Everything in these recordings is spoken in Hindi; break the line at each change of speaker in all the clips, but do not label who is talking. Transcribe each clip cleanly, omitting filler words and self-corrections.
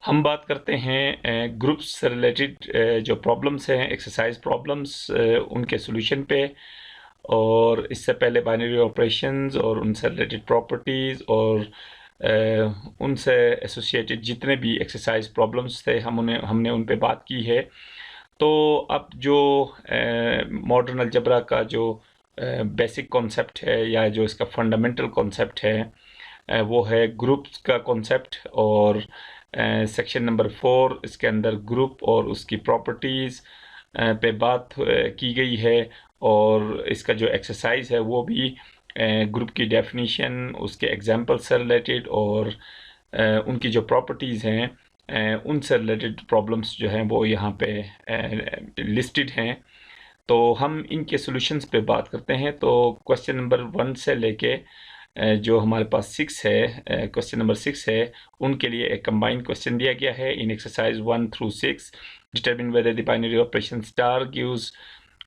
हम बात करते हैं ग्रुप्स से रिलेटेड जो प्रॉब्लम्स हैं, एक्सरसाइज प्रॉब्लम्स, उनके सॉल्यूशन पे। और इससे पहले बाइनरी ऑपरेशंस और उनसे रिलेटेड प्रॉपर्टीज़ और उनसे एसोसिएटेड जितने भी एक्सरसाइज प्रॉब्लम्स थे हमने उन पे बात की है। तो अब जो मॉडर्न अलजेब्रा का जो बेसिक कॉन्सेप्ट है या जो इसका फंडामेंटल कॉन्सेप्ट है, वो है ग्रुप्स का कॉन्सेप्ट। और सेक्शन नंबर 4 इसके अंदर ग्रुप और उसकी प्रॉपर्टीज़ पे बात की गई है। और इसका जो एक्सरसाइज है वो भी ग्रुप की डेफिनीशन, उसके एग्जांपल से रिलेटेड और उनकी जो प्रॉपर्टीज़ हैं उनसे रिलेटेड प्रॉब्लम्स जो हैं वो यहाँ पे लिस्टेड हैं। तो हम इनके सॉल्यूशंस पे बात करते हैं। तो क्वेश्चन नंबर 1 से लेके जो हमारे पास 6 है, क्वेश्चन नंबर 6 है, उनके लिए एक कंबाइंड क्वेश्चन दिया गया है in exercise 1 through 6। Determine whether the binary operation star gives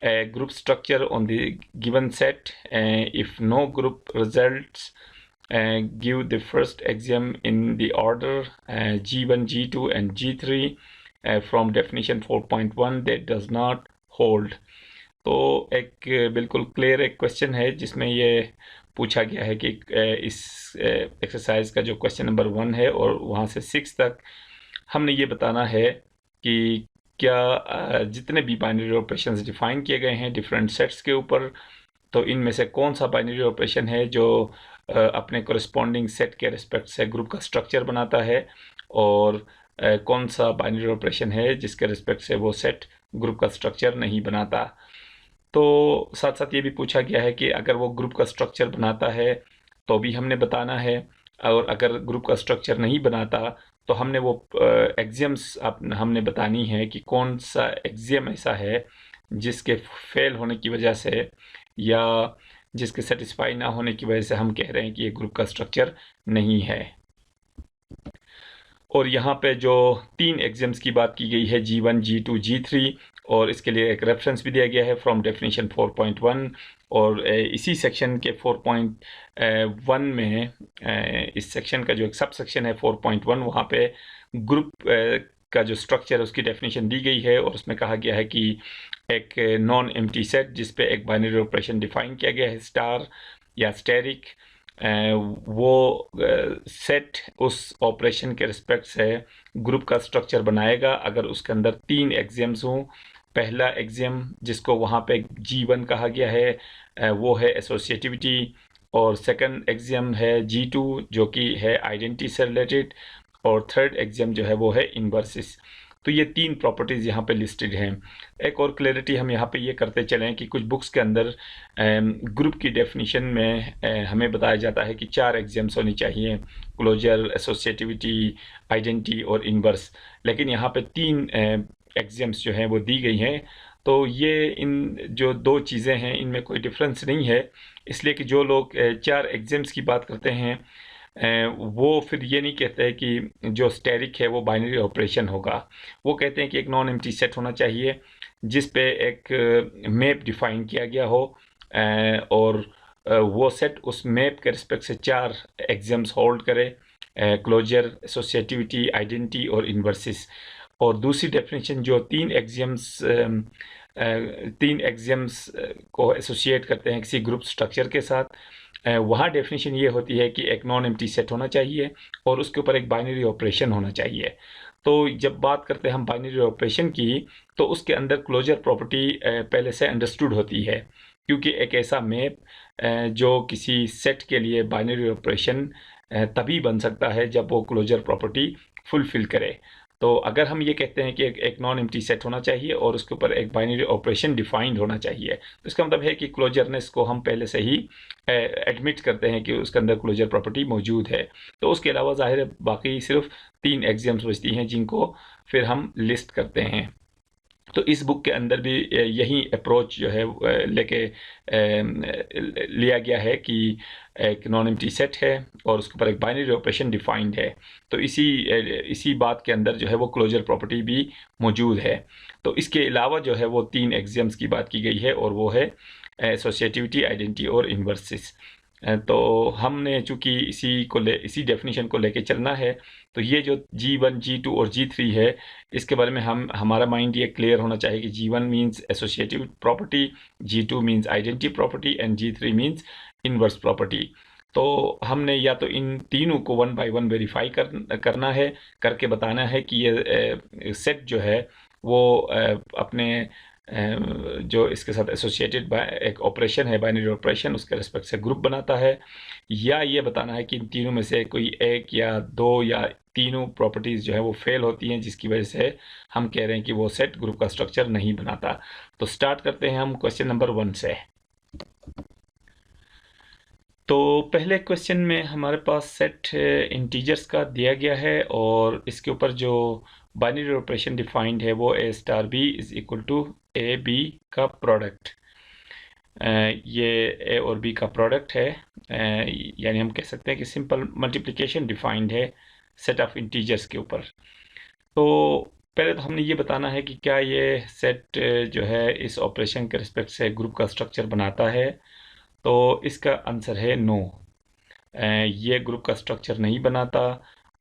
a group structure on the given set. If no group results, give the first axiom in the order G1, G2 and G3 from definition 4.1 that does not hold. तो एक बिल्कुल क्लियर एक क्वेश्चन है जिसमें ये पूछा गया है कि इस एक्सरसाइज का जो क्वेश्चन नंबर 1 है और वहाँ से 6 तक हमने ये बताना है कि क्या जितने भी बाइनरी ऑपरेशंस डिफाइन किए गए हैं डिफरेंट सेट्स के ऊपर, तो इनमें से कौन सा बाइनरी ऑपरेशन है जो अपने कोरिस्पोंडिंग सेट के रिस्पेक्ट से ग्रुप का स्ट्रक्चर बनाता है, और कौन सा बाइनरी ऑपरेशन है जिसके रिस्पेक्ट से वो सेट ग्रुप का स्ट्रक्चर नहीं बनाता। तो साथ साथ ये भी पूछा गया है कि अगर वो ग्रुप का स्ट्रक्चर बनाता है तो भी हमने बताना है, और अगर ग्रुप का स्ट्रक्चर नहीं बनाता तो हमने वो एक्सियम्स हमने बतानी है कि कौन सा एक्सियम ऐसा है जिसके फेल होने की वजह से या जिसके सेटिस्फाई ना होने की वजह से हम कह रहे हैं कि ये ग्रुप का स्ट्रक्चर नहीं है। और यहाँ पे जो 3 एग्जाम्स की बात की गई है G1, G2, G3, और इसके लिए एक रेफरेंस भी दिया गया है फ्रॉम डेफिनेशन 4.1। और इसी सेक्शन के 4.1 में इस सेक्शन का जो एक सब सेक्शन है 4.1, वहाँ पे ग्रुप का जो स्ट्रक्चर है उसकी डेफिनेशन दी गई है। और उसमें कहा गया है कि एक नॉन एम्प्टी सेट जिस पे एक बाइनरी ऑपरेशन डिफाइन किया गया है स्टार या स्टेरिक, वो सेट उस ऑपरेशन के रिस्पेक्ट से ग्रुप का स्ट्रक्चर बनाएगा अगर उसके अंदर 3 एग्जियम्स हों। पहला एग्जियम जिसको वहाँ पे G1 कहा गया है वो है एसोसिएटिविटी, और सेकंड एग्जियम है G2 जो कि है आइडेंटिटी से रिलेटेड, और थर्ड एग्जियम जो है वो है इन्वर्सिस। तो ये 3 प्रॉपर्टीज़ यहाँ पे लिस्टेड हैं। एक और क्लैरिटी हम यहाँ पे ये करते चलें कि कुछ बुक्स के अंदर ग्रुप की डेफिनेशन में हमें बताया जाता है कि 4 एग्जाम्स होनी चाहिए, क्लोजर, एसोसिएटिविटी, आइडेंटिटी और इन्वर्स। लेकिन यहाँ पे 3 एग्जाम्स जो हैं वो दी गई हैं। तो ये इन जो 2 चीज़ें हैं इनमें कोई डिफरेंस नहीं है, इसलिए कि जो लोग 4 एग्जाम्स की बात करते हैं वो फिर ये नहीं कहते कि जो स्टेरिक है वो बाइनरी ऑपरेशन होगा। वो कहते हैं कि एक नॉन एम्प्टी सेट होना चाहिए जिस पे एक मैप डिफाइन किया गया हो, और वो सेट उस मैप के रिस्पेक्ट से 4 एग्जाम्स होल्ड करे, क्लोजर, एसोसिएटिविटी, आइडेंटिटी और इन्वर्सिस। और दूसरी डेफिनेशन जो 3 एग्जाम्स को एसोसिएट करते हैं किसी ग्रुप स्ट्रक्चर के साथ, वहाँ डेफिनेशन ये होती है कि एक नॉन एम्प्टी सेट होना चाहिए और उसके ऊपर एक बाइनरी ऑपरेशन होना चाहिए। तो जब बात करते हैं हम बाइनरी ऑपरेशन की, तो उसके अंदर क्लोजर प्रॉपर्टी पहले से अंडरस्टूड होती है, क्योंकि एक ऐसा मैप जो किसी सेट के लिए बाइनरी ऑपरेशन तभी बन सकता है जब वो क्लोजर प्रॉपर्टी फुलफिल करे। तो अगर हम ये कहते हैं कि एक नॉन एम्प्टी सेट होना चाहिए और उसके ऊपर एक बाइनरी ऑपरेशन डिफाइंड होना चाहिए, तो इसका मतलब है कि क्लोजरनेस को हम पहले से ही एडमिट करते हैं कि उसके अंदर क्लोजर प्रॉपर्टी मौजूद है। तो उसके अलावा जाहिर है बाकी सिर्फ 3 एग्जाम्स बचती हैं जिनको फिर हम लिस्ट करते हैं। तो इस बुक के अंदर भी यही अप्रोच जो है लेके लिया गया है कि एक नॉन एम्प्टी सेट है और उसके ऊपर एक बाइनरी ऑपरेशन डिफाइंड है। तो इसी बात के अंदर जो है वो क्लोजर प्रॉपर्टी भी मौजूद है। तो इसके अलावा जो है वो 3 एग्जाम्स की बात की गई है और वो है एसोसिएटिविटी, आइडेंटिटी और इन्वर्सिस। तो हमने चूंकि इसी डेफिनेशन को लेके चलना है, तो ये जो G1, G2 और G3 है, इसके बारे में हमारा माइंड ये क्लियर होना चाहिए कि G1 means associative property, G2 means identity property and G3 means inverse property. तो हमने या तो इन तीनों को वन बाय वन वेरीफाई करना है, करके बताना है कि ये सेट जो है वो अपने जो इसके साथ एसोसिएटेड एक ऑपरेशन है, बाइनरी ऑपरेशन, उसके रिस्पेक्ट से ग्रुप बनाता है, या ये बताना है कि इन तीनों में से कोई एक या दो या तीनों प्रॉपर्टीज़ जो है वो फेल होती हैं, जिसकी वजह से हम कह रहे हैं कि वो सेट ग्रुप का स्ट्रक्चर नहीं बनाता। तो स्टार्ट करते हैं हम क्वेश्चन नंबर 1 से। तो पहले क्वेश्चन में हमारे पास सेट इंटीजर्स का दिया गया है, और इसके ऊपर जो बाइनरी ऑपरेशन डिफाइंड है वो a star b is equal to a b का प्रोडक्ट। ये a और b का प्रोडक्ट है, यानी हम कह सकते हैं कि सिंपल मल्टीप्लिकेशन डिफाइंड है सेट ऑफ इंटीजर्स के ऊपर। तो पहले तो हमने ये बताना है कि क्या ये सेट जो है इस ऑपरेशन के रिस्पेक्ट से ग्रुप का स्ट्रक्चर बनाता है। तो इसका आंसर है नो, ये ग्रुप का स्ट्रक्चर नहीं बनाता,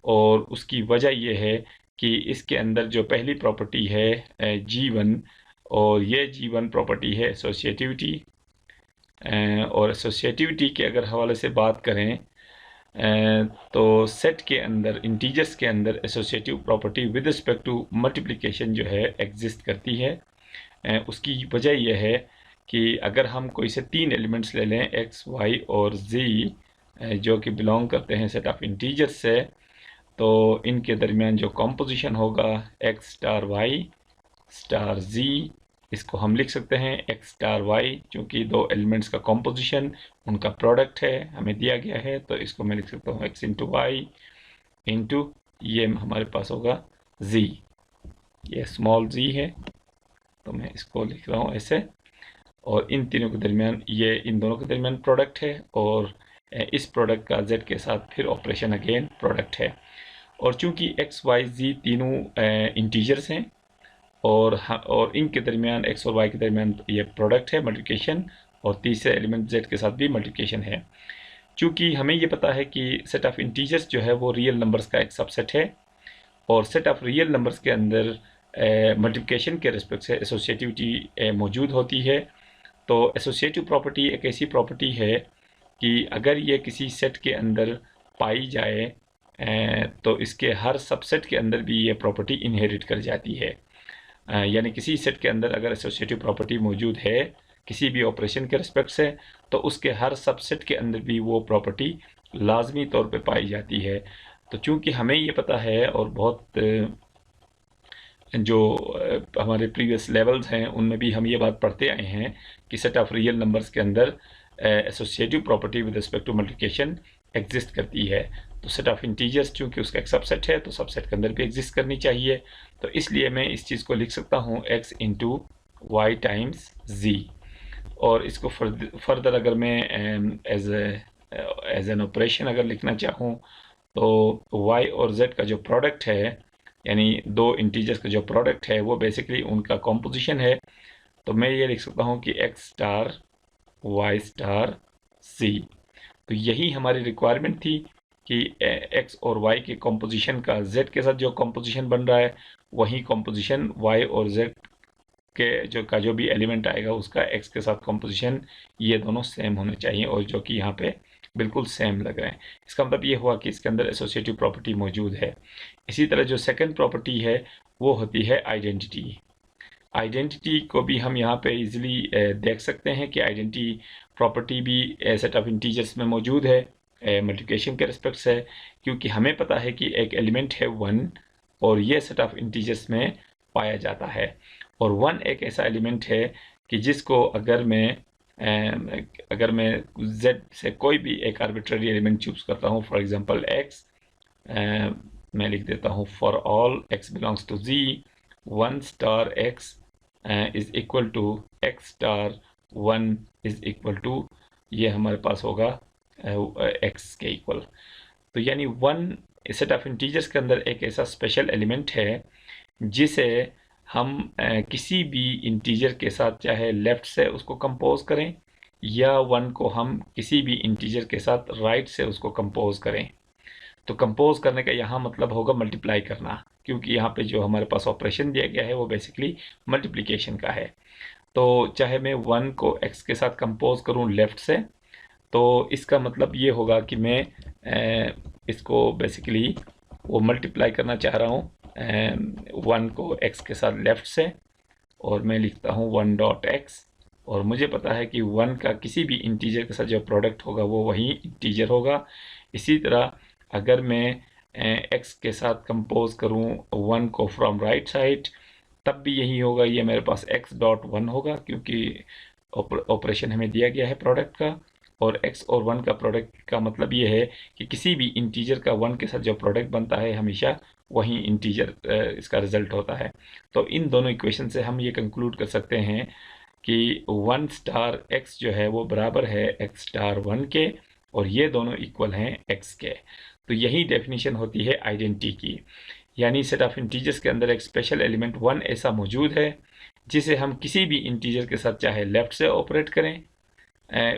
और उसकी वजह ये है कि इसके अंदर जो पहली प्रॉपर्टी है G1, और ये G1 प्रॉपर्टी है एसोसिएटिविटी, और एसोसिएटिविटी के अगर हवाले से बात करें तो सेट के अंदर, इंटीजर्स के अंदर associative property with respect to multiplication जो है एग्जिस्ट करती है। उसकी वजह यह है कि अगर हम कोई से तीन एलिमेंट्स ले लें x, y और z, जो कि बिलोंग करते हैं सेट ऑफ इंटीजर्स से, तो इनके दरमियान जो कॉम्पोजिशन होगा x star y star z, इसको हम लिख सकते हैं x स्टार y, चूँकि दो एलिमेंट्स का कॉम्पोजिशन उनका प्रोडक्ट है हमें दिया गया है, तो इसको मैं लिख सकता हूँ x इंटू वाई इंटू ये हमारे पास होगा z, ये स्मॉल z है, तो मैं इसको लिख रहा हूँ ऐसे, और इन तीनों के दरमियान ये इन दोनों के दरमियान प्रोडक्ट है, और इस प्रोडक्ट का z के साथ फिर ऑपरेशन अगेन प्रोडक्ट है। और चूंकि x, y, z तीनों इंटीजर्स हैं, और इनके दरमियान x और y के दरमियान ये प्रोडक्ट है मल्टीप्लिकेशन, और तीसरे एलिमेंट z के साथ भी मल्टीप्लिकेशन है। चूंकि हमें ये पता है कि सेट ऑफ इंटीजर्स जो है वो रियल नंबर्स का एक सबसेट है, और सेट ऑफ रियल नंबर्स के अंदर मल्टीप्लिकेशन के रिस्पेक्ट से एसोसिएटिविटी मौजूद होती है। तो एसोसिएटिव प्रॉपर्टी एक ऐसी प्रॉपर्टी है कि अगर ये किसी सेट के अंदर पाई जाए तो इसके हर सबसेट के अंदर भी ये प्रॉपर्टी इनहेरिट कर जाती है। यानी किसी सेट के अंदर अगर एसोसिएटिव प्रॉपर्टी मौजूद है किसी भी ऑपरेशन के रिस्पेक्ट से, तो उसके हर सबसेट के अंदर भी वो प्रॉपर्टी लाजमी तौर पे पाई जाती है। तो चूंकि हमें ये पता है, और बहुत जो हमारे प्रीवियस लेवल्स हैं उनमें भी हम ये बात पढ़ते आए हैं कि सेट ऑफ रियल नंबर्स के अंदर associative property with respect to multiplication exist करती है। तो सेट ऑफ इंटीजर्स चूंकि उसका एक सबसेट है, तो सबसेट के अंदर भी एग्जिस्ट करनी चाहिए। तो इसलिए मैं इस चीज़ को लिख सकता हूँ x into y times z, और इसको फर्दर अगर मैं एज एन ऑपरेशन अगर लिखना चाहूँ, तो y और z का जो प्रोडक्ट है, यानी दो इंटीजर्स का जो प्रोडक्ट है, वो बेसिकली उनका कॉम्पोजिशन है। तो मैं ये लिख सकता हूँ कि x star y star z। तो यही हमारी रिक्वायरमेंट थी कि x और y के कॉम्पोजिशन का z के साथ जो कॉम्पोजिशन बन रहा है, वही कॉम्पोजिशन y और z के जो भी एलिमेंट आएगा उसका x के साथ कॉम्पोजिशन, ये दोनों सेम होने चाहिए, और जो कि यहाँ पे बिल्कुल सेम लग रहे हैं। इसका मतलब ये हुआ कि इसके अंदर एसोसिएटिव प्रॉपर्टी मौजूद है। इसी तरह जो सेकंड प्रॉपर्टी है वो होती है आइडेंटिटी। आइडेंटिटी को भी हम यहाँ पे इजीली देख सकते हैं कि आइडेंटिटी प्रॉपर्टी भी सेट ऑफ इंटीजर्स में मौजूद है मल्टीप्लिकेशन के रिस्पेक्ट से, क्योंकि हमें पता है कि एक एलिमेंट है 1, और ये सेट ऑफ इंटीजर्स में पाया जाता है। और 1 एक ऐसा एलिमेंट है कि जिसको अगर मैं z से कोई भी एक आर्बिट्ररी एलिमेंट चूज करता हूँ, फॉर एग्जांपल x, मैं लिख देता हूँ for all x belongs to z, 1 star x is equal to x star 1 is equal to, ये हमारे पास होगा x के इक्वल। तो यानी 1 सेट ऑफ इंटीजर्स के अंदर एक ऐसा स्पेशल एलिमेंट है जिसे हम किसी भी इंटीजर के साथ चाहे लेफ्ट से उसको कंपोज करें या 1 को हम किसी भी इंटीजर के साथ राइट से उसको कंपोज करें। तो कंपोज करने का यहाँ मतलब होगा मल्टीप्लाई करना, क्योंकि यहाँ पे जो हमारे पास ऑपरेशन दिया गया है वो बेसिकली मल्टीप्लिकेशन का है। तो चाहे मैं 1 को x के साथ कंपोज करूँ लेफ्ट से, तो इसका मतलब ये होगा कि मैं इसको बेसिकली वो मल्टीप्लाई करना चाह रहा हूँ 1 को x के साथ लेफ्ट से, और मैं लिखता हूँ 1 डॉट x, और मुझे पता है कि 1 का किसी भी इंटीजर के साथ जो प्रोडक्ट होगा वो वही इंटीजर होगा। इसी तरह अगर मैं x के साथ कंपोज करूँ 1 को फ्रॉम राइट साइड, तब भी यही होगा, ये मेरे पास x डॉट 1 होगा, क्योंकि ऑपरेशन हमें दिया गया है प्रोडक्ट का, और x और 1 का प्रोडक्ट का मतलब ये है कि किसी भी इंटीजर का 1 के साथ जो प्रोडक्ट बनता है हमेशा वही इंटीजर इसका रिजल्ट होता है। तो इन दोनों इक्वेशन से हम ये कंक्लूड कर सकते हैं कि 1 स्टार x जो है वो बराबर है x स्टार 1 के, और ये दोनों इक्वल हैं x के। तो यही डेफिनेशन होती है आइडेंटिटी की, यानी सेट ऑफ इंटीजर्स के अंदर एक स्पेशल एलिमेंट 1 ऐसा मौजूद है जिसे हम किसी भी इंटीजर के साथ चाहे लेफ्ट से ऑपरेट करें,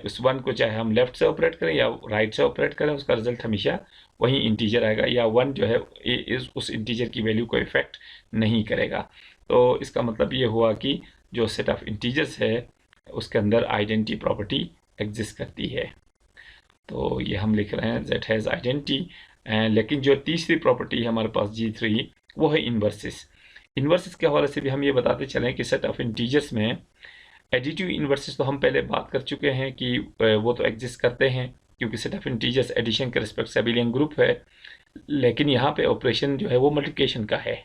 उस 1 को चाहे हम लेफ्ट से ऑपरेट करें या राइट से ऑपरेट करें, उसका रिजल्ट हमेशा वही इंटीजर आएगा, या 1 जो है उस इंटीजर की वैल्यू को इफेक्ट नहीं करेगा। तो इसका मतलब ये हुआ कि जो सेट ऑफ इंटीजर्स है उसके अंदर आइडेंटिटी प्रॉपर्टी एग्जिस्ट करती है। तो ये हम लिख रहे हैं दैट हैज़ आइडेंटिटी। लेकिन जो तीसरी प्रॉपर्टी है हमारे पास G3, वो है इन्वर्सिस। इन्वर्सिस के हवाले से भी हम ये बताते चलें कि सेट ऑफ इंटीजर्स में एडिटिव इन्वर्सिस तो हम पहले बात कर चुके हैं कि वो तो एग्जिस्ट करते हैं, क्योंकि सेट ऑफ इंटीजर्स एडिशन के रिस्पेक्ट से अबेलियन ग्रुप है। लेकिन यहाँ पे ऑपरेशन जो है वो मल्टीप्लिकेशन का है।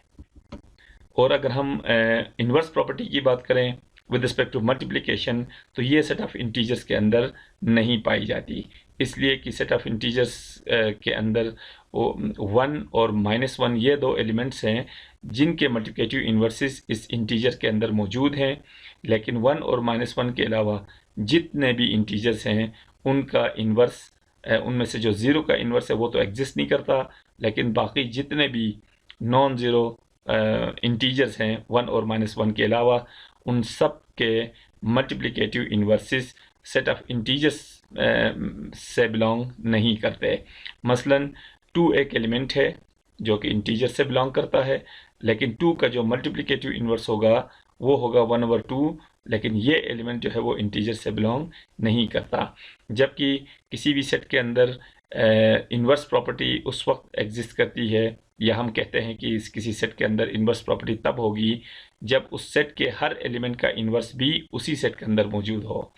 और अगर हम इन्वर्स प्रॉपर्टी की बात करें विद रिस्पेक्ट टू मल्टीप्लिकेशन, तो ये सेट ऑफ इंटीजर्स के अंदर नहीं पाई जाती, इसलिए कि सेट ऑफ इंटीजर्स के अंदर वो 1 और -1 ये दो एलिमेंट्स हैं जिनके मल्टीप्लिकेटिव इन्वर्सेस इस इंटीजर के अंदर मौजूद हैं। लेकिन 1 और -1 के अलावा जितने भी इंटीजर्स हैं उनका इन्वर्स, उनमें से जो ज़ीरो का इन्वर्स है वो तो एग्जिस्ट नहीं करता, लेकिन बाकी जितने भी नॉन ज़ीरो इंटीजर्स हैं 1 और -1 के अलावा, उन सब के multiplicative inverses set of integers से बिलोंग नहीं करते। मसलन 2 एक एलिमेंट है जो कि इंटीजर से बिलोंग करता है, लेकिन 2 का जो मल्टीप्लिकेटिव इन्वर्स होगा वो होगा 1/2, लेकिन ये एलिमेंट जो है वो इंटीजर से बिलोंग नहीं करता। जबकि किसी भी सेट के अंदर इन्वर्स प्रॉपर्टी उस वक्त एग्जिस्ट करती है, या हम कहते हैं कि किसी सेट के अंदर इन्वर्स प्रॉपर्टी तब होगी जब उस सेट के हर एलिमेंट का इन्वर्स भी उसी सेट के अंदर मौजूद हो।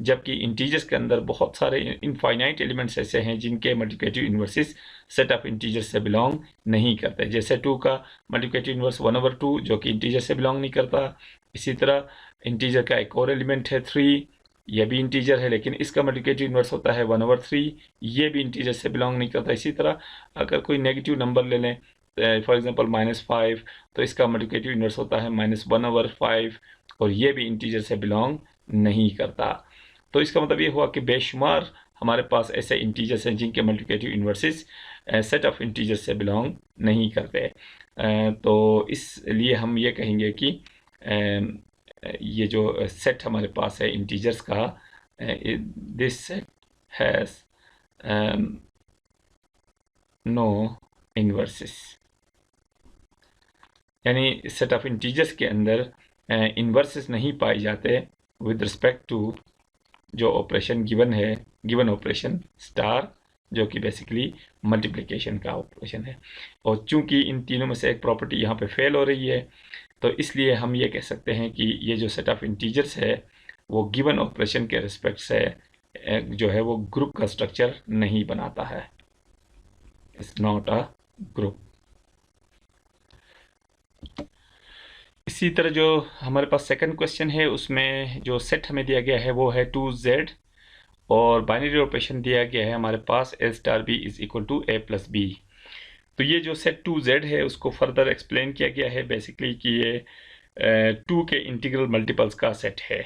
जबकि इंटीजर्स के अंदर बहुत सारे इनफाइनाइट एलिमेंट्स ऐसे हैं जिनके multiplicative inverses set of integers से बिलोंग नहीं करते, जैसे 2 का मल्टीप्लिकेटिव इन्वर्स 1/2 जो कि इंटीजर से बिलोंग नहीं करता। इसी तरह इंटीजर का एक और एलिमेंट है 3, यह भी इंटीजर है लेकिन इसका मल्टीप्लिकेटिव इन्वर्स होता है 1/3, ये भी इंटीजर से बिलोंग नहीं करता। इसी तरह अगर कोई नेगेटिव नंबर ले लें, फॉर एग्जांपल -5, तो इसका मल्टीप्लिकेटिव इन्वर्स होता है -1/5, और ये भी इंटीजर से बिलोंग नहीं करता। तो इसका मतलब ये हुआ कि बेशुमार हमारे पास ऐसे इंटीजर्स हैं जिनके multiplicative inverses set of integers से बिलोंग नहीं करते। तो इसलिए हम ये कहेंगे कि ये जो सेट हमारे पास है इंटीजर्स का, this set has no inverses, यानी सेट ऑफ इंटीजर्स के अंदर इन्वर्सेस नहीं पाए जाते विद रिस्पेक्ट टू जो ऑपरेशन गिवन है, गिवन ऑपरेशन स्टार, जो कि बेसिकली मल्टीप्लिकेशन का ऑपरेशन है। और चूंकि इन तीनों में से एक प्रॉपर्टी यहाँ पे फेल हो रही है, तो इसलिए हम ये कह सकते हैं कि ये जो सेट ऑफ इंटीजर्स है वो गिवन ऑपरेशन के रिस्पेक्ट से जो है वो ग्रुप का स्ट्रक्चर नहीं बनाता है, इट्स नॉट अ ग्रुप। इसी तरह जो हमारे पास सेकंड क्वेश्चन है उसमें जो सेट हमें दिया गया है वो है 2Z, और बाइनरी ऑपरेशन दिया गया है हमारे पास A star B is equal to A plus B। तो ये जो सेट 2Z है उसको फर्दर एक्सप्लेन किया गया है बेसिकली कि ये 2 के इंटीग्रल मल्टीपल्स का सेट है,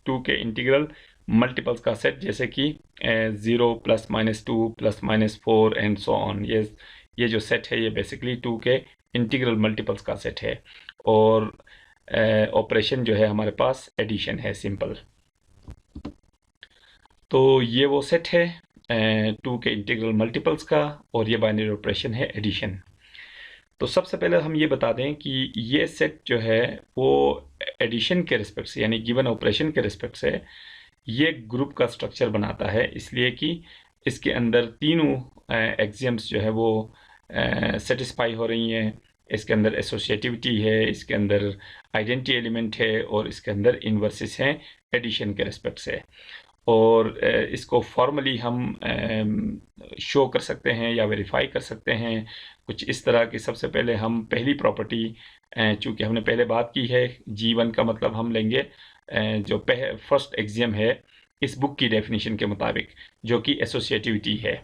2 के इंटीग्रल मल्टीपल्स का सेट, जैसे कि 0 +-2 +-4 एंड सो ऑन। ये जो सेट है ये बेसिकली 2 के इंटीग्रल मल्टीपल्स का सेट है, और ऑपरेशन जो है हमारे पास एडिशन है, सिंपल। तो ये वो सेट है 2 के इंटीग्रल मल्टीपल्स का, और ये बाइनरी ऑपरेशन है एडिशन। तो सबसे पहले हम ये बता दें कि ये सेट जो है वो एडिशन के रिस्पेक्ट से, यानी गिवन ऑपरेशन के रिस्पेक्ट से ये ग्रुप का स्ट्रक्चर बनाता है, इसलिए कि इसके अंदर तीनों एक्सियम्स जो है वो सेटिस्फाई हो रही हैं। इसके अंदर एसोसिएटिविटी है, इसके अंदर आइडेंटिटी एलिमेंट है, और इसके अंदर इन्वर्सेस हैं एडिशन के रिस्पेक्ट से। और इसको फॉर्मली हम शो कर सकते हैं या वेरीफाई कर सकते हैं कुछ इस तरह कि सबसे पहले हम पहली प्रॉपर्टी, चूँकि हमने पहले बात की है, G1 का मतलब हम लेंगे जो फर्स्ट एक्सियम है इस बुक की डेफिनेशन के मुताबिक, जो कि एसोसिएटिविटी है।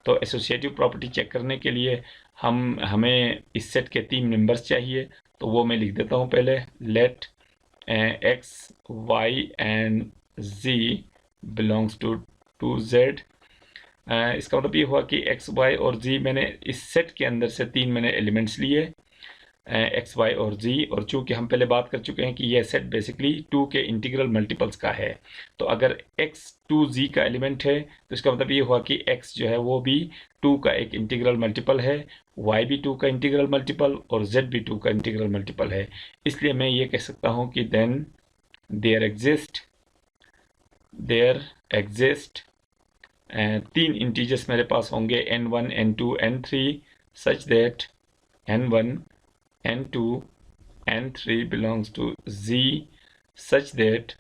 तो एसोसिएटिव प्रॉपर्टी चेक करने के लिए हमें इस सेट के 3 मेंबर्स चाहिए। तो वो मैं लिख देता हूँ पहले, let x y and z belongs to z। इसका मतलब ये हुआ कि x, y और z मैंने इस सेट के अंदर से 3 मैंने एलिमेंट्स लिए, x, y और z। और चूंकि हम पहले बात कर चुके हैं कि यह सेट बेसिकली 2 के इंटीग्रल मल्टीपल्स का है, तो अगर x 2z का एलिमेंट है तो इसका मतलब ये हुआ कि x जो है वो भी 2 का एक इंटीग्रल मल्टीपल है, y भी 2 का इंटीग्रल मल्टीपल, और z भी 2 का इंटीग्रल मल्टीपल है। इसलिए मैं ये कह सकता हूँ कि देन देयर एग्जिस्ट 3 इंटीजर्स मेरे पास होंगे n1, n2, n3 such that n1, n2, n3 belongs to z such that,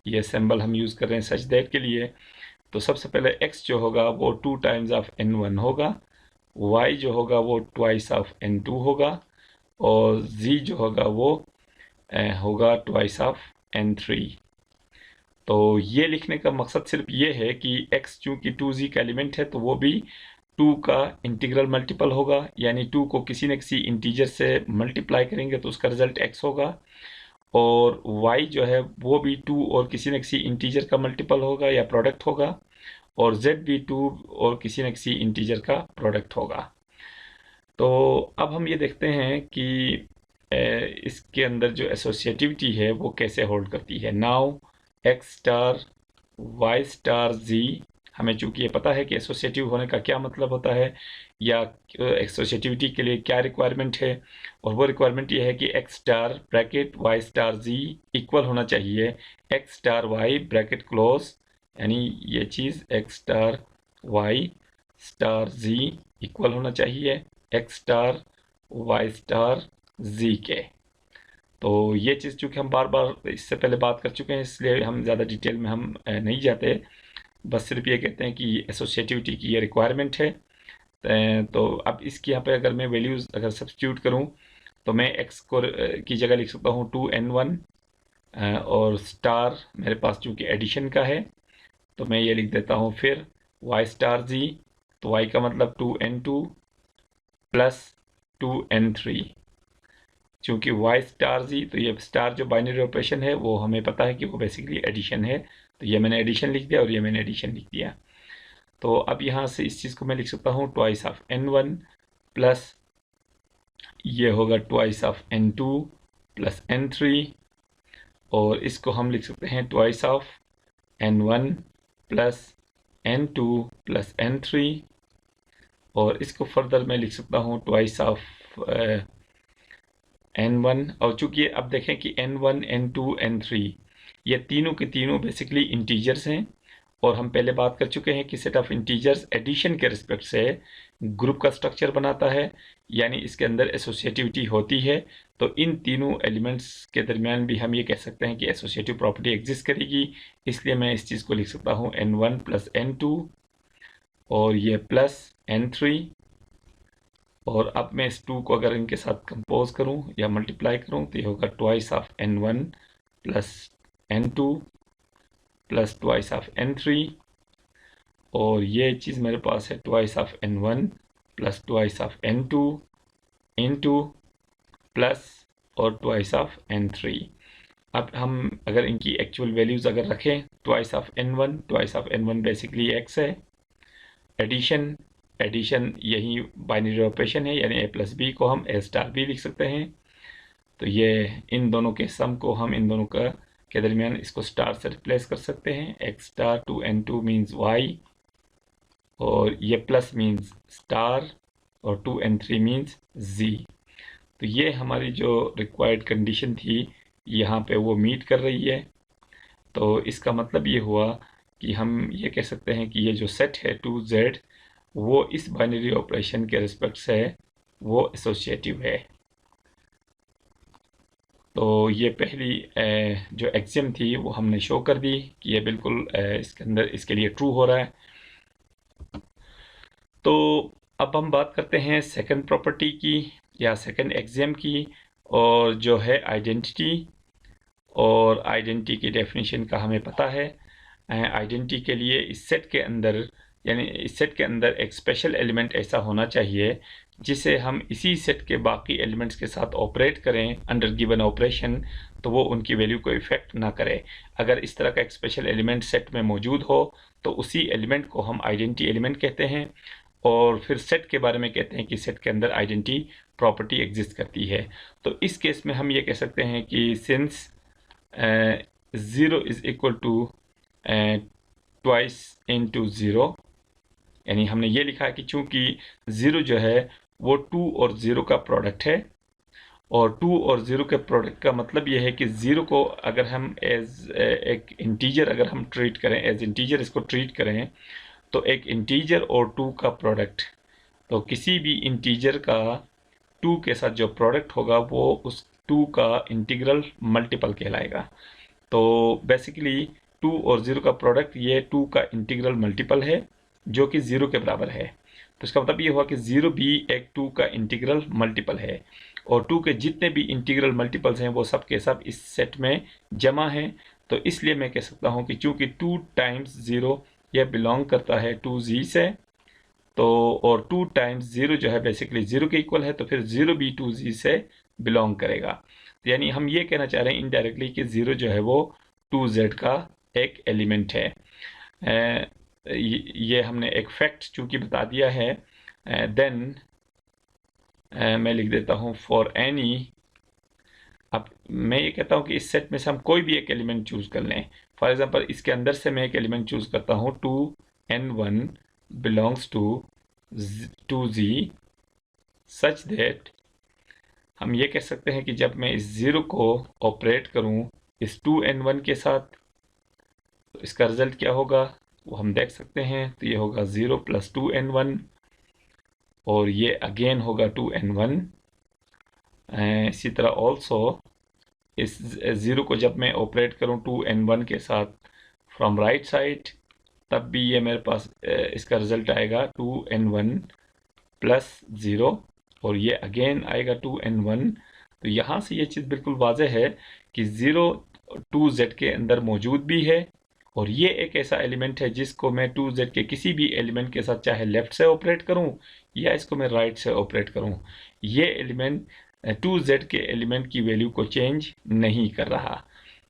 ये सिंबल हम यूज़ कर रहे हैं सच दैट के लिए। तो सबसे पहले x जो होगा वो 2 टाइम्स ऑफ n1 होगा, y जो होगा वो ट्वाइस ऑफ n2 होगा, और z जो होगा वो होगा ट्वाइस ऑफ n3। तो ये लिखने का मकसद सिर्फ ये है कि x चूँकि 2z का एलिमेंट है तो वो भी 2 का इंटीग्रल मल्टीपल होगा, यानी 2 को किसी न किसी इंटीजर से मल्टीप्लाई करेंगे तो उसका रिजल्ट x होगा, और y जो है वो भी 2 और किसी न किसी इंटीजर का मल्टीपल होगा या प्रोडक्ट होगा, और z भी 2 और किसी न किसी इंटीजर का प्रोडक्ट होगा। तो अब हम ये देखते हैं कि इसके अंदर जो एसोसिएटिविटी है वो कैसे होल्ड करती है। Now x star y star z, हमें चूंकि ये पता है कि एसोसिएटिव होने का क्या मतलब होता है या एसोसिएटिविटी के लिए क्या रिक्वायरमेंट है, और वो रिक्वायरमेंट ये है कि x star bracket y star z equal होना चाहिए x star y bracket close, यानी ये चीज़ x star y star z equal होना चाहिए x star y star z के। तो ये चीज़ चूँकि हम बार बार इससे पहले बात कर चुके हैं, इसलिए हम ज़्यादा डिटेल में हम नहीं जाते, बस सिर्फ ये कहते हैं कि एसोसिएटिविटी की ये रिक्वायरमेंट है। तो अब इसकी यहाँ पे अगर मैं वैल्यूज़ अगर सब्स्टिट्यूट करूँ तो मैं x को की जगह लिख सकता हूँ 2n1, और स्टार मेरे पास चूँकि एडिशन का है तो मैं ये लिख देता हूँ फिर y स्टार z, तो y का मतलब 2n2 प्लस 2n3। चूँकि y स्टार z, तो ये स्टार जो बाइनरी ऑपरेशन है वो हमें पता है कि वो बेसिकली एडिशन है, तो ये मैंने एडिशन लिख दिया और ये मैंने एडिशन लिख दिया। तो अब यहाँ से इस चीज़ को मैं लिख सकता हूँ ट्वाइस ऑफ n1 प्लस ये होगा twice of n2 plus n3, और इसको हम लिख सकते हैं twice of n1 plus n2 plus n3, और इसको फर्दर मैं लिख सकता हूँ ट्वाइस ऑफ n1। और चूंकि अब देखें कि n1, n2, n3 ये तीनों के तीनों बेसिकली इंटीजर्स हैं, और हम पहले बात कर चुके हैं कि सेट ऑफ इंटीजर्स एडिशन के रिस्पेक्ट से ग्रुप का स्ट्रक्चर बनाता है, यानी इसके अंदर एसोसिएटिविटी होती है। तो इन तीनों एलिमेंट्स के दरमियान भी हम ये कह सकते हैं कि एसोसिएटिव प्रॉपर्टी एग्जिस्ट करेगी, इसलिए मैं इस चीज़ को लिख सकता हूँ n1 प्लस n2 और ये प्लस n3, और अब मैं इस 2 को अगर इनके साथ कंपोज करूं या मल्टीप्लाई करूं तो ये होगा twice of n1 plus n2 plus twice of n3, और ये चीज़ मेरे पास है twice of n1 plus twice of n2 into plus और ट्वाइस ऑफ n3। अब हम अगर इनकी एक्चुअल वैल्यूज़ अगर रखें, twice of n1 basically x है, एडिशन यही बाइनरी ऑपरेशन है, यानी a प्लस बी को हम a स्टार बी लिख सकते हैं। तो ये इन दोनों के सम को हम इन दोनों का के दरमियान इसको स्टार से रिप्लेस कर सकते हैं। x star 2n2 means y, और ये प्लस मीन्स स्टार, और 2n3 मीन्स z। तो ये हमारी जो रिक्वायर्ड कंडीशन थी यहाँ पे वो मीट कर रही है। तो इसका मतलब ये हुआ कि हम ये कह सकते हैं कि ये जो सेट है 2z वो इस बाइनरी ऑपरेशन के रिस्पेक्ट से वो एसोसिएटिव है। तो ये पहली जो एक्सियम थी वो हमने शो कर दी कि ये बिल्कुल इसके अंदर इसके लिए ट्रू हो रहा है। तो अब हम बात करते हैं सेकंड प्रॉपर्टी की या सेकंड एक्सियम की, और जो है आइडेंटिटी। और आइडेंटिटी की डेफिनेशन का हमें पता है। आइडेंटिटी के लिए इस सेट के अंदर, यानी इस सेट के अंदर एक स्पेशल एलिमेंट ऐसा होना चाहिए जिसे हम इसी सेट के बाकी एलिमेंट्स के साथ ऑपरेट करें अंडर गिवन ऑपरेशन, तो वो उनकी वैल्यू को इफेक्ट ना करे। अगर इस तरह का एक स्पेशल एलिमेंट सेट में मौजूद हो तो उसी एलिमेंट को हम आइडेंटिटी एलिमेंट कहते हैं। और फिर सेट के बारे में कहते हैं कि सेट के अंदर आइडेंटिटी प्रॉपर्टी एग्जिस्ट करती है। तो इस केस में हम ये कह सकते हैं कि since 0 is equal to twice into 0, यानी हमने ये लिखा है कि चूंकि 0 जो है वो 2 और 0 का प्रोडक्ट है, और 2 और 0 के प्रोडक्ट का मतलब ये है कि 0 को अगर हम एज एक इंटीजर अगर हम ट्रीट करें, एज इंटीजर इसको ट्रीट करें, तो एक इंटीजर और 2 का प्रोडक्ट, तो किसी भी इंटीजर का 2 के साथ जो प्रोडक्ट होगा वो उस 2 का इंटीग्रल मल्टीपल कहलाएगा। तो बेसिकली 2 और 0 का प्रोडक्ट ये 2 का इंटीग्रल मल्टीपल है जो कि 0 के बराबर है। तो इसका मतलब ये हुआ कि 0 भी एक 2 का इंटीग्रल मल्टीपल है, और 2 के जितने भी इंटीग्रल मल्टीपल्स हैं वो सब के सब इस सेट में जमा हैं। तो इसलिए मैं कह सकता हूँ कि चूंकि 2 टाइम्स 0 यह बिलोंग करता है 2z से, तो और 2 टाइम्स 0 जो है बेसिकली 0 के इक्वल है, तो फिर 0 भी 2z से बिलोंग करेगा। तो यानी हम ये कहना चाह रहे हैं इनडायरेक्टली कि 0 जो है वो 2z का एक एलिमेंट है। ये हमने एक फैक्ट चूंकि बता दिया है, देन मैं लिख देता हूँ फॉर एनी। अब मैं ये कहता हूँ कि इस सेट में से हम कोई भी एक एलिमेंट चूज कर लें। फॉर एग्जांपल इसके अंदर से मैं एक एलिमेंट चूज करता हूँ 2n1 belongs to 2z such that हम ये कह सकते हैं कि जब मैं इस 0 को ऑपरेट करूँ इस 2n1 के साथ, तो इसका रिजल्ट क्या होगा वो हम देख सकते हैं। तो ये होगा 0 प्लस 2n1, और ये अगेन होगा 2n1। इसी तरह ऑल्सो इस 0 को जब मैं ऑपरेट करूं 2n1 के साथ फ्रॉम राइट साइड, तब भी ये मेरे पास इसका रिजल्ट आएगा 2n1 प्लस 0, और ये अगेन आएगा 2n1। तो यहाँ से ये चीज़ बिल्कुल वाजह है कि 0 2z के अंदर मौजूद भी है, और ये एक ऐसा एलिमेंट है जिसको मैं 2z के किसी भी एलिमेंट के साथ चाहे लेफ्ट से ऑपरेट करूं या इसको मैं राइट से ऑपरेट करूं, ये एलिमेंट 2z के एलिमेंट की वैल्यू को चेंज नहीं कर रहा।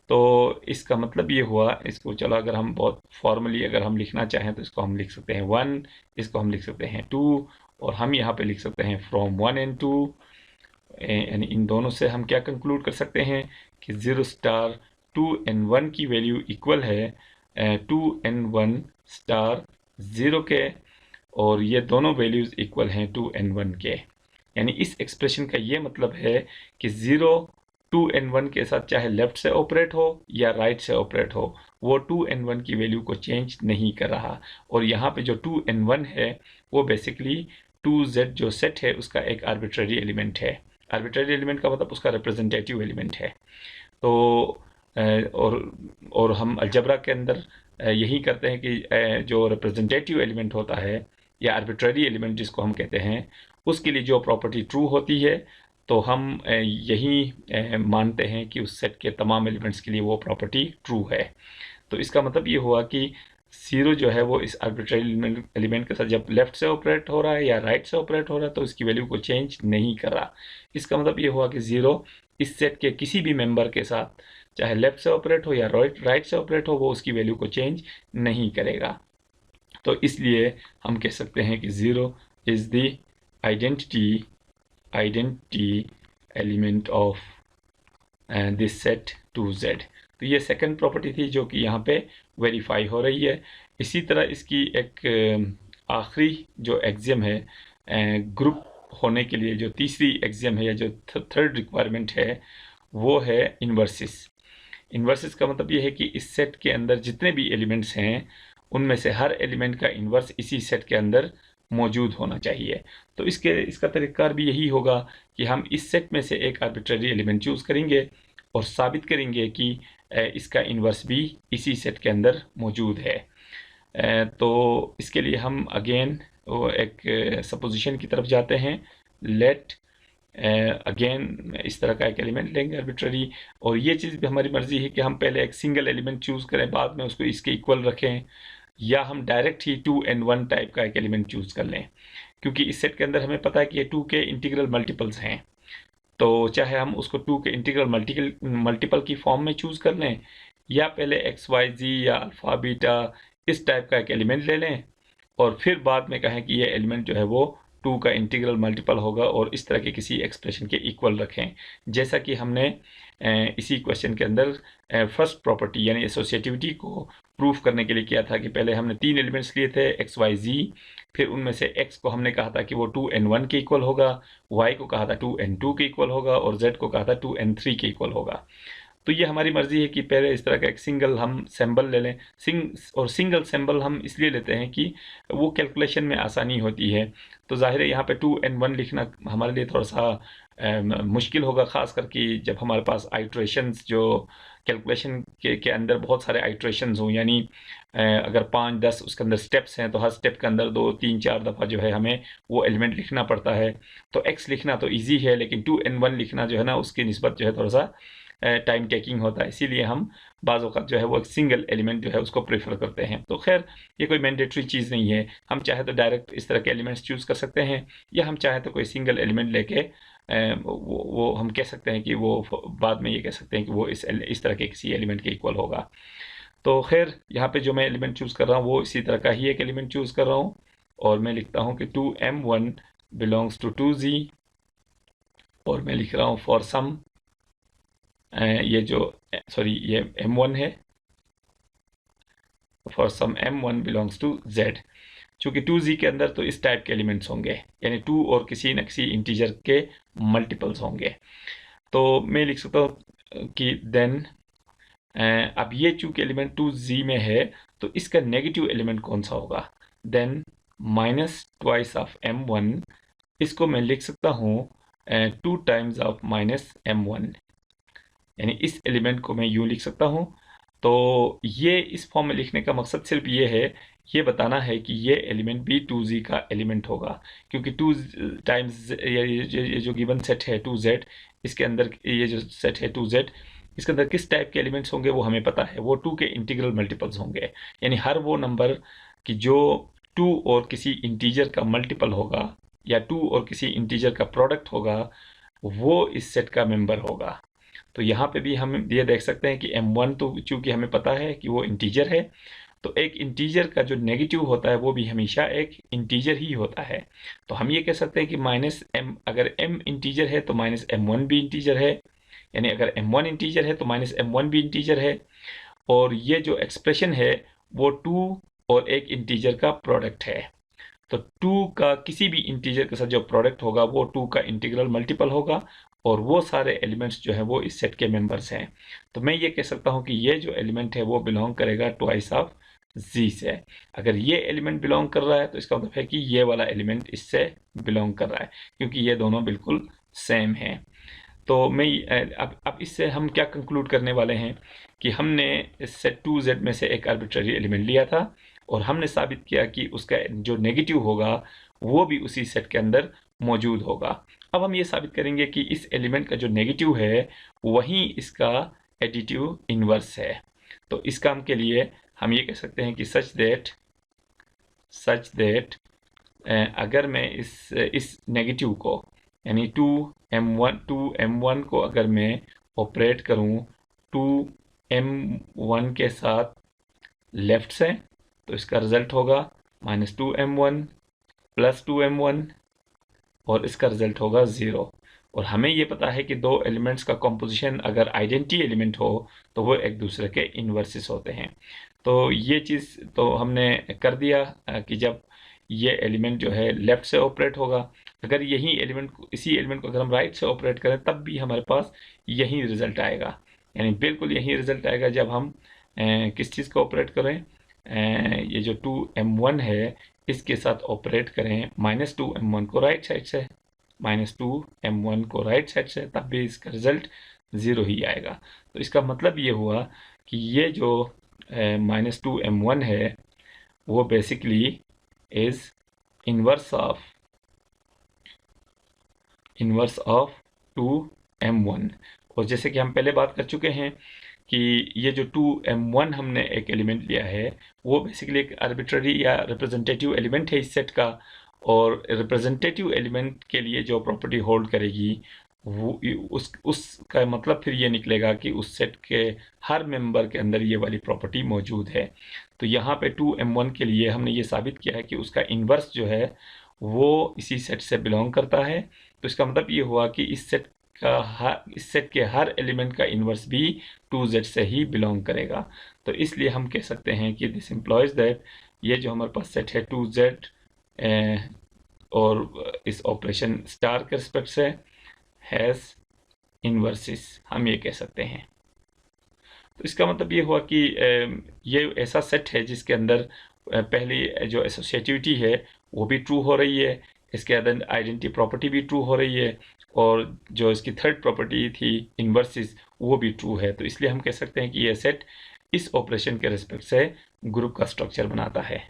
तो इसका मतलब ये हुआ, इसको चलो अगर हम बहुत फॉर्मली अगर हम लिखना चाहें तो इसको हम लिख सकते हैं 1, इसको हम लिख सकते हैं 2, और हम यहाँ पे लिख सकते हैं फ्रॉम 1 and 2। यानी इन दोनों से हम क्या कंक्लूड कर सकते हैं कि 0 स्टार 2n1 की वैल्यू इक्वल है 2n1 स्टार 0 के, और ये दोनों वैल्यूज इक्वल हैं 2n1 के। यानी इस एक्सप्रेशन का ये मतलब है कि 0 2n1 के साथ चाहे लेफ्ट से ऑपरेट हो या राइट से ऑपरेट हो, वो 2n1 की वैल्यू को चेंज नहीं कर रहा। और यहाँ पे जो 2n1 है वो बेसिकली 2z जो सेट है उसका एक आर्बिट्ररी एलिमेंट है। आर्बिट्ररी एलिमेंट का मतलब उसका रिप्रेजेंटेटिव एलिमेंट है। तो और हम अलजबरा के अंदर यही करते हैं कि जो रिप्रेजेंटेटिव एलिमेंट होता है या आर्बिट्ररी एलिमेंट जिसको हम कहते हैं, उसके लिए जो प्रॉपर्टी ट्रू होती है, तो हम यही मानते हैं कि उस सेट के तमाम एलिमेंट्स के लिए वो प्रॉपर्टी ट्रू है। तो इसका मतलब ये हुआ कि 0 जो है वो इस आर्बिट्ररी एलिमेंट के साथ जब लेफ्ट से ऑपरेट हो रहा है या राइट से ऑपरेट हो रहा है तो इसकी वैल्यू को चेंज नहीं कर रहा। इसका मतलब ये हुआ कि 0 इस सेट के किसी भी मेंबर के साथ चाहे लेफ्ट से ऑपरेट हो या राइट से ऑपरेट हो वो उसकी वैल्यू को चेंज नहीं करेगा। तो इसलिए हम कह सकते हैं कि 0 is the identity element of this set 2z। तो ये सेकंड प्रॉपर्टी थी जो कि यहाँ पे वेरीफाई हो रही है। इसी तरह इसकी एक आखिरी जो एक्सियम है ग्रुप होने के लिए, जो तीसरी एक्सियम है या जो थर्ड रिक्वायरमेंट है, वो है इन्वर्सिस। इन्वर्सिस का मतलब ये है कि इस सेट के अंदर जितने भी एलिमेंट्स हैं उनमें से हर एलिमेंट का इन्वर्स इसी सेट के अंदर मौजूद होना चाहिए। तो इसका तरीक़ाकार भी यही होगा कि हम इस सेट में से एक आर्बिट्ररी एलिमेंट चूज़ करेंगे और साबित करेंगे कि इसका इन्वर्स भी इसी सेट के अंदर मौजूद है। तो इसके लिए हम अगेन वो एक सपोजिशन की तरफ जाते हैं। लेट अगेन इस तरह का एक एलिमेंट लेंगे आर्बिट्ररी, और ये चीज़ भी हमारी मर्ज़ी है कि हम पहले एक सिंगल एलिमेंट चूज़ करें, बाद में उसको इसके इक्वल रखें, या हम डायरेक्ट ही 2n1 टाइप का एक एलिमेंट चूज़ कर लें, क्योंकि इस सेट के अंदर हमें पता है कि ये 2 के इंटीग्रल मल्टीपल्स हैं। तो चाहे हम उसको 2 के इंटीग्रल मल्टीपल की फॉर्म में चूज़ कर लें, या पहले एक्स वाई जी या अल्फ़ा बीटा इस टाइप का एक एलिमेंट ले लें और फिर बाद में कहें कि ये एलिमेंट जो है वो 2 का इंटीग्रल मल्टीपल होगा और इस तरह के किसी एक्सप्रेशन के इक्वल रखें, जैसा कि हमने इसी क्वेश्चन के अंदर फर्स्ट प्रॉपर्टी यानी एसोसिएटिविटी को प्रूफ करने के लिए किया था कि पहले हमने 3 एलिमेंट्स लिए थे एक्स वाई जी, फिर उनमें से x को हमने कहा था कि वो 2n1 के इक्वल होगा, y को कहा था 2n2 के इक्वल होगा और z को कहा था 2n3 के इक्वल होगा। तो ये हमारी मर्जी है कि पहले इस तरह का एक सिंगल हम सिंबल ले लें। और सिंगल सिंबल हम इसलिए लेते हैं कि वो कैलकुलेशन में आसानी होती है। तो जाहिर है यहाँ पे 2n1 लिखना हमारे लिए थोड़ा सा मुश्किल होगा, ख़ास करके जब हमारे पास आइट्रेशंस जो कैलकुलेशन के अंदर बहुत सारे आइट्रेशंस हों, यानी अगर 5-10 उसके अंदर स्टेप्स हैं तो हर स्टेप के अंदर 2-3-4 दफ़ा जो है हमें वो एलिमेंट लिखना पड़ता है। तो x लिखना तो ईजी है, लेकिन 2n1 लिखना जो है ना उसकी निस्बत जो है थोड़ा सा टाइम टेकिंग होता है, इसीलिए हम बाज़ औक़ात जो है वो एक सिंगल एलिमेंट जो है उसको प्रेफर करते हैं। तो खैर ये कोई मैंडेटरी चीज़ नहीं है, हम चाहे तो डायरेक्ट इस तरह के एलिमेंट्स चूज़ कर सकते हैं, या हम चाहे तो कोई सिंगल एलिमेंट लेके वो हम कह सकते हैं कि वो बाद में ये कह सकते हैं कि वो इस तरह के किसी एलिमेंट के इक्वल होगा। तो खैर यहाँ पे जो मैं एलिमेंट चूज़ कर रहा हूँ वो इसी तरह का ही एक एलिमेंट चूज़ कर रहा हूँ, और मैं लिखता हूँ कि 2m1 बिलोंग्स टू 2z, और मैं लिख रहा हूँ फॉर सम, ये जो सॉरी ये m1 है, for some m1 belongs to z। चूँकि 2z के अंदर तो इस टाइप के एलिमेंट्स होंगे, यानी 2 और किसी न किसी इंटीजर के मल्टीपल्स होंगे। तो मैं लिख सकता हूँ कि देन अब ये चूँकि एलिमेंट 2z में है तो इसका नेगेटिव एलिमेंट कौन सा होगा, then minus twice of m1, इसको मैं लिख सकता हूँ 2 टाइम्स ऑफ माइनस m1, यानी इस एलिमेंट को मैं यूँ लिख सकता हूँ। तो ये इस फॉर्म में लिखने का मकसद सिर्फ ये है, ये बताना है कि ये एलिमेंट भी 2z का एलिमेंट होगा, क्योंकि 2 टाइम्स ये जो गिवन सेट है 2z, इसके अंदर ये जो सेट है 2z, इसके अंदर किस टाइप के एलिमेंट्स होंगे वो हमें पता है, वो 2 के इंटीग्रल मल्टीपल्स होंगे, यानी हर वो नंबर कि जो 2 और किसी इंटीजर का मल्टीपल होगा या 2 और किसी इंटीजर का प्रोडक्ट होगा वो इस सेट का मेंबर होगा। तो यहाँ पे भी हम ये देख सकते हैं कि m1 तो चूँकि हमें पता है कि वो इंटीजर है, तो एक इंटीजर का जो नेगेटिव होता है वो भी हमेशा एक इंटीजर ही होता है। तो हम ये कह सकते हैं कि माइनस m, अगर m इंटीजर है तो माइनस m1 भी इंटीजर है, यानी अगर m1 इंटीजर है तो माइनस m1 भी इंटीजर है, और ये जो एक्सप्रेशन है वो 2 और एक इंटीजर का प्रोडक्ट है। तो 2 का किसी भी इंटीजर के साथ जो प्रोडक्ट होगा वो 2 का इंटीग्रल मल्टीपल होगा, और वो सारे एलिमेंट्स जो है वो इस सेट के मेंबर्स हैं। तो मैं ये कह सकता हूँ कि ये जो एलिमेंट है वो बिलोंग करेगा ट्वाइस ऑफ z से। अगर ये एलिमेंट बिलोंग कर रहा है तो इसका मतलब है कि ये वाला एलिमेंट इससे बिलोंग कर रहा है, क्योंकि ये दोनों बिल्कुल सेम हैं। तो मैं अब इससे हम क्या कंक्लूड करने वाले हैं कि हमने सेट 2z में से एक आर्बिट्ररी एलिमेंट लिया था और हमने साबित किया कि उसका जो नेगेटिव होगा वो भी उसी सेट के अंदर मौजूद होगा। अब हम ये साबित करेंगे कि इस एलिमेंट का जो नेगेटिव है वही इसका एडिटिव इन्वर्स है। तो इस काम के लिए हम ये कह सकते हैं कि सच दैट अगर मैं इस नेगेटिव को यानी 2m1 को अगर मैं ऑपरेट करूं 2m1 के साथ लेफ्ट से, तो इसका रिजल्ट होगा -2m1 + 2m1 और इसका रिजल्ट होगा 0। और हमें ये पता है कि दो एलिमेंट्स का कॉम्पोजिशन अगर आइडेंटिटी एलिमेंट हो तो वो एक दूसरे के इन्वर्सेस होते हैं। तो ये चीज़ तो हमने कर दिया कि जब ये एलिमेंट जो है लेफ्ट से ऑपरेट होगा, अगर इसी एलिमेंट को अगर हम राइट से ऑपरेट करें तब भी हमारे पास यही रिजल्ट आएगा, यानी बिल्कुल यही रिजल्ट आएगा जब हम किस चीज़ को ऑपरेट करें, ये जो 2m1 है इसके साथ ऑपरेट करें -2m1 को राइट साइड से, -2m1 को राइट साइड से, तब भी इसका रिजल्ट 0 ही आएगा। तो इसका मतलब ये हुआ कि ये जो -2m1 है वो basically is inverse of 2m1। और जैसे कि हम पहले बात कर चुके हैं कि ये जो 2m1 हमने एक एलिमेंट लिया है वो बेसिकली एक आर्बिट्ररी या रिप्रेजेंटेटिव एलिमेंट है इस सेट का, और रिप्रेजेंटेटिव एलिमेंट के लिए जो प्रॉपर्टी होल्ड करेगी वो उसका मतलब फिर ये निकलेगा कि उस सेट के हर मेंबर के अंदर ये वाली प्रॉपर्टी मौजूद है। तो यहाँ पे 2m1 के लिए हमने ये साबित किया है कि उसका इन्वर्स जो है वो इसी सेट से बिलोंग करता है। तो इसका मतलब ये हुआ कि इस सेट के हर एलिमेंट का इन्वर्स भी 2z से ही बिलोंग करेगा। तो इसलिए हम कह सकते हैं कि दिस इम्प्लॉयज दैट ये जो हमारे पास सेट है 2z और इस ऑपरेशन स्टार के रिस्पेक्ट से हैज़ इन्वर्सिस, हम ये कह सकते हैं। तो इसका मतलब ये हुआ कि ये ऐसा सेट है जिसके अंदर पहली जो एसोसिएटिविटी है वो भी ट्रू हो रही है, इसके अंदर आइडेंटिटी प्रॉपर्टी भी ट्रू हो रही है, और जो इसकी थर्ड प्रॉपर्टी थी इन्वर्सिस वो भी ट्रू है। तो इसलिए हम कह सकते हैं कि ये सेट इस ऑपरेशन के रिस्पेक्ट से ग्रुप का स्ट्रक्चर बनाता है।